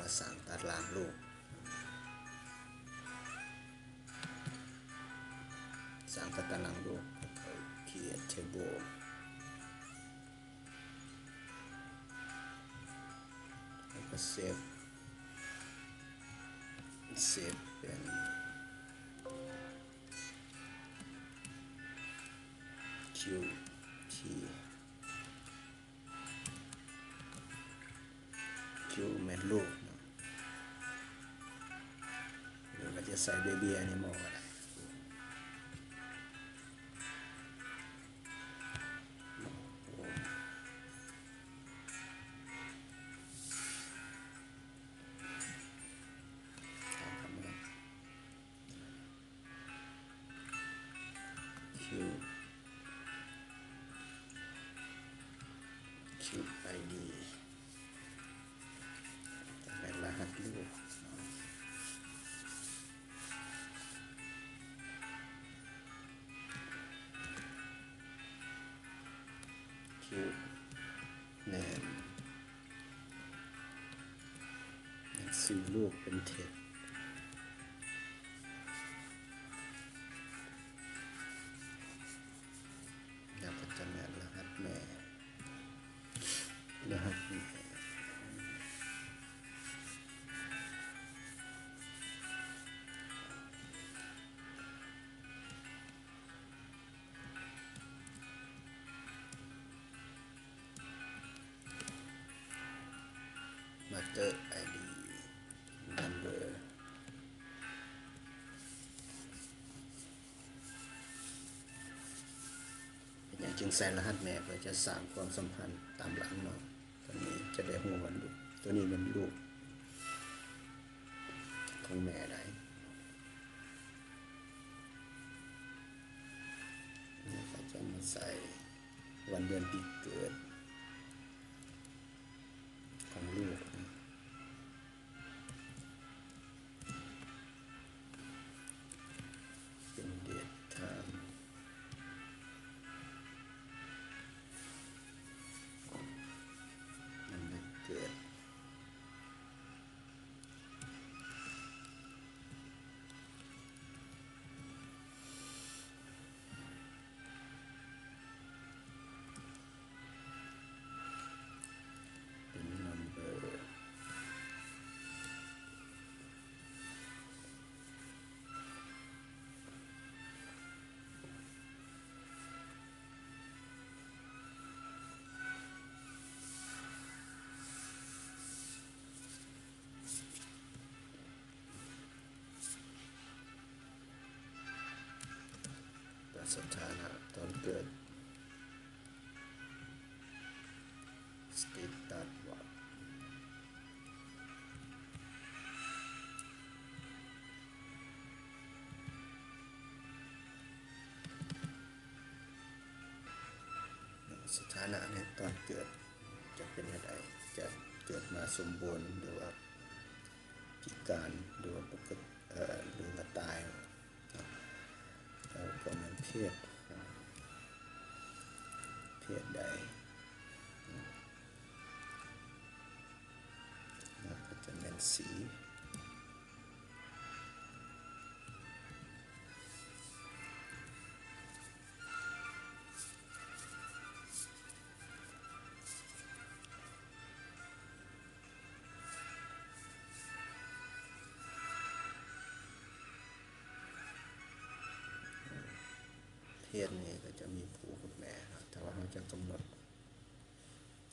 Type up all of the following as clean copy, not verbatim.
มาสั่งตารางรูปสั่งตารางรูปcreate table แล้วก็เซฟเป็นqt q เมนรูปหรือว่าจะใส่ baby animal ก็ได้ID เป็นรหัสรูปname ชื่อลูกเป็นเท็จแล้วก็จะแม่รหัสแม่รหัสแม่Mother ID Number อย่างจึงใส่รหัสแม่เพื่อจะสร้างความสัมพันธ์ตามหลังเนาะตัวนี้จะได้หัววันลูกตัวนี้เป็นลูกของแม่ได้นี่ก็จะมาใส่วันเดือนปีเกิดของลูกเป็นเดทไทม์มันเกิดเป็น number สถานะตอนเกิด status ว่าสถานะในตอนเกิดจะเป็นอะไรจะเกิดมาสมบูรณ์หรือว่าพิการหรือว่าปกติหรือว่าตายแล้วก็มันเพศใดแล้วก็จะเป็นสีเพศนี้ก็จะมีผู้กับแม่แต่ว่าเขาจะกำหนด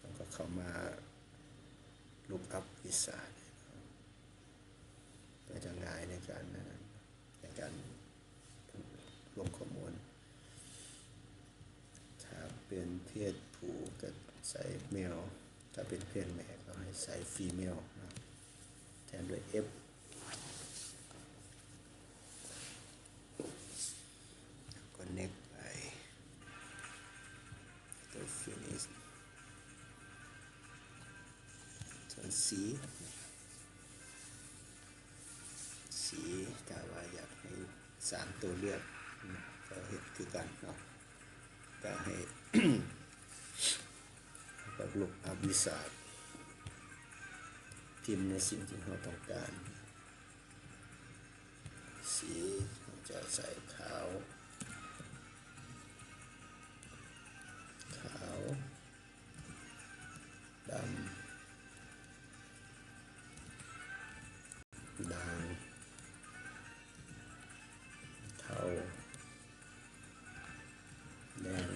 แล้วก็เข้ามาลูกอัพวิสาก็จะง่ายในการลงข้อมูลถ้าเป็นเพศผู้ก็ใส่เมลถ้าเป็นเพศแม่ก็ให้ใส่ฟีเมลแทนด้วย F connect ไปตัว finish ส่วนสีถ้าว่าอยากให้3ตัวเลือกก็เห็นคือกันเนาะก็ให้ แบบลูกอัพวิสา พิมพ์ในสิ่งที่เราต้องการสีเราจะใส่ขาวดำด่างเทาแดง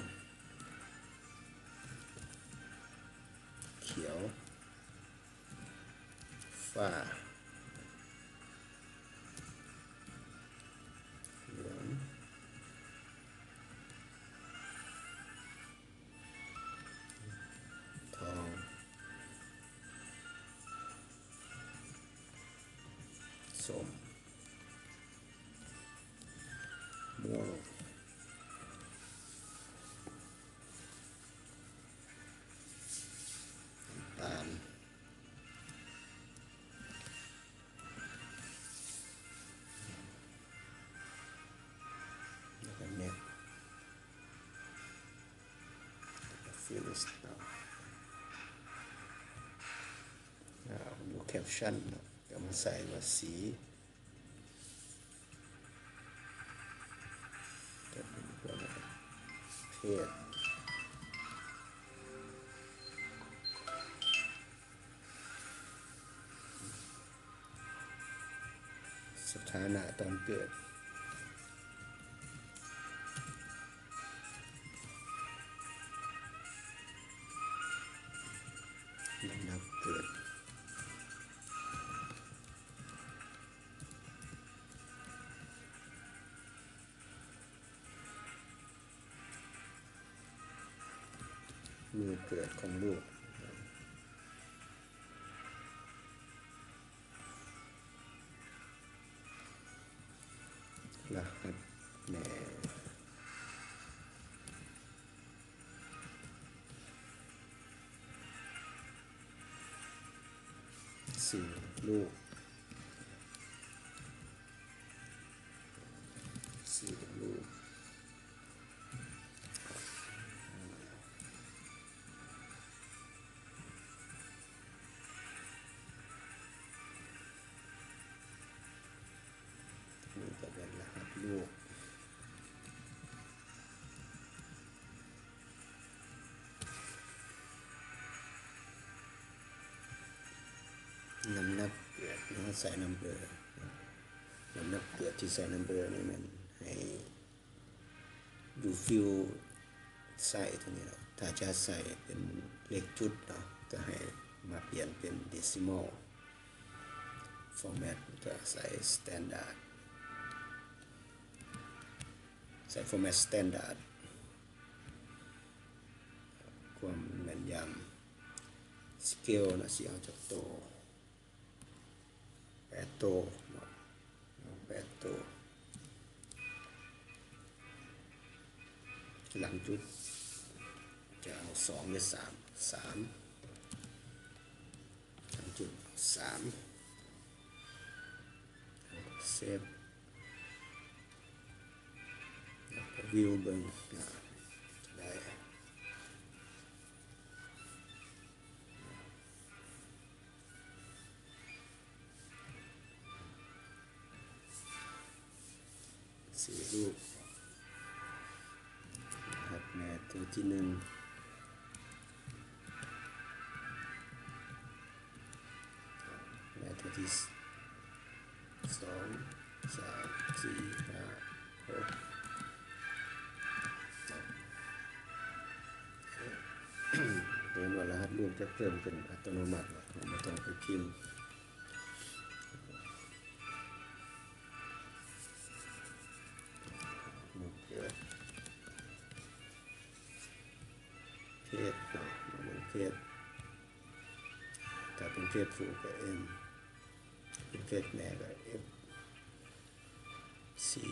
เขียวฟ้าเหลืองทองส้มม่วงตาลแล้วก็เนี่ยฟิลิสดูแคปชั่นก็มาใส่ว่าสีจะเป็นเพศสถานะตอนเกิดลำดับเกิดมือเกิดของลูกรหัสแม่สื่อลูกสื่อลูกนี่จะเป็นรหัสลูกนำนับเกิดนะใส่นัมเบอร์นำนับเกิดที่ใส่นัมเบอร์นี่มันให้ดูฟิลใส่ตรงนี้นะถ้าจะใส่เป็นเลขจุดเนาะก็ให้มาเปลี่ยนเป็น decimal format ก็ใส่ standard ใส่ format standard ความแม่นยำ scale นะสิเอาจากโต8 โตเนาะ8 โตหลังจุดจะเอา2หรือ3หลังจุด3เซฟวิวเบิ้งได้สี่รูปครับแม่ตัวที่1แม่ตัวที่2 3 4 5 6เรียนว่ารหัสลูกจะเพิ่มเป็นอัตโนมัติเราไม่ต้องไปพิมพ์เพศเนาะมันเพศถ้าเป็นเพศผู้ก็ M เป็นเพศแม่ก็ F สี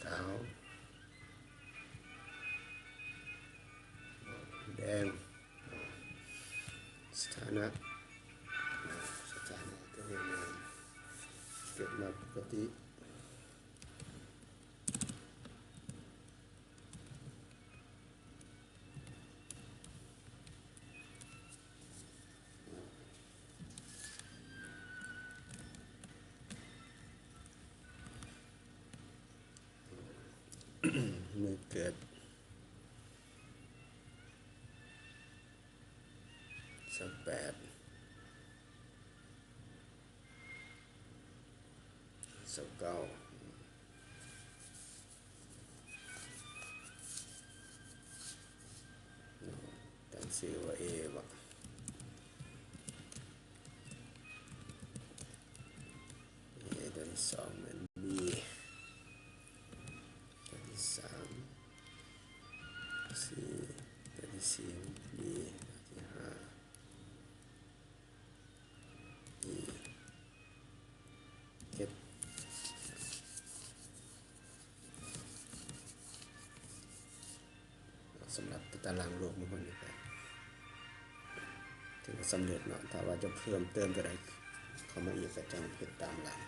ขาวแดงสถานะก็เป็นเกิดมาปกติ 28 29ตั้งชื่อว่า A บ่ตัวที่สองเป็น B ตัวที่สาม C ตัวที่สี่ D ตัวที่ห้า E F สำหรับตารางโลกมันคนนี้ไปถือว่าสำเร็จเนาะถ้าว่าจะเพิ่มเติมตัวใดเข้ามาอีกก็จังเฮ็ดตามหลัง